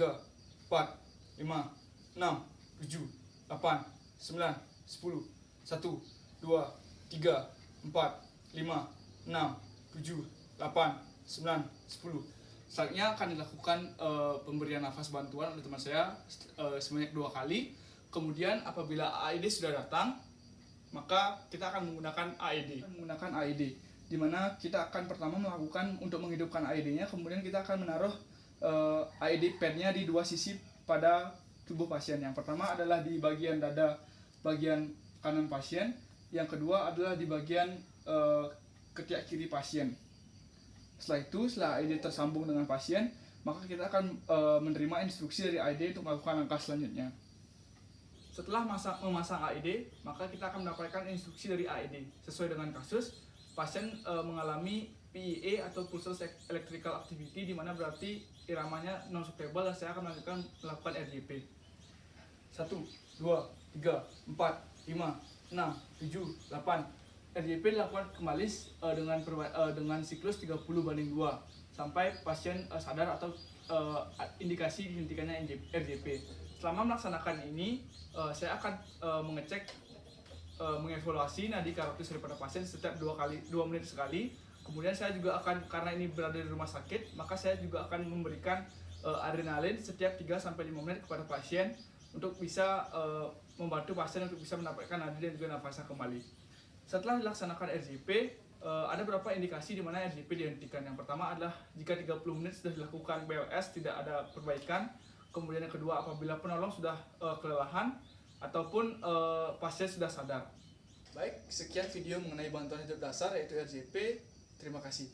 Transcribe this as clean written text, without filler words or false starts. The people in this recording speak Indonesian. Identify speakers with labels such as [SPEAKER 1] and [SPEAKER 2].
[SPEAKER 1] 3, 4, 5, 6, 7, 8, 9, 10, 1, 2, 3, 4, 5, 6, 7, 8, 9, 10. Selanjutnya akan dilakukan pemberian nafas bantuan oleh teman saya sebanyak 2 kali. Kemudian apabila AED sudah datang, maka kita akan menggunakan AED. Di mana kita akan pertama melakukan untuk menghidupkan AED-nya, kemudian kita akan menaruh AED pad-nya di 2 sisi pada tubuh pasien. Yang pertama adalah di bagian dada bagian kanan pasien, yang kedua adalah di bagian ketiak kiri pasien. Setelah itu, setelah AED tersambung dengan pasien, maka kita akan menerima instruksi dari AED untuk melakukan langkah selanjutnya. Setelah memasang AED, maka kita akan mendapatkan instruksi dari AED. Sesuai dengan kasus, pasien mengalami PEA atau pulse electrical activity, di mana berarti iramanya non stable, dan saya akan melakukan RJP. 1, 2, 3, 4, 5, 6, 7, 8. RJP dilakukan kembali dengan siklus 30/2 sampai pasien sadar atau indikasi dihentikannya RJP. Selama melaksanakan ini, saya akan mengevaluasi nadi karotis daripada pasien setiap 2 menit sekali. Kemudian saya juga akan, karena ini berada di rumah sakit, maka saya juga akan memberikan adrenalin setiap 3-5 menit kepada pasien untuk bisa membantu pasien untuk bisa mendapatkan nadi dan juga nafasnya kembali. Setelah dilaksanakan RJP, ada beberapa indikasi di mana RJP dihentikan. Yang pertama adalah jika 30 menit sudah dilakukan BLS tidak ada perbaikan. Kemudian yang kedua, apabila penolong sudah kelelahan ataupun pasien sudah sadar. Baik, sekian video mengenai bantuan hidup dasar yaitu RJP. Terima kasih.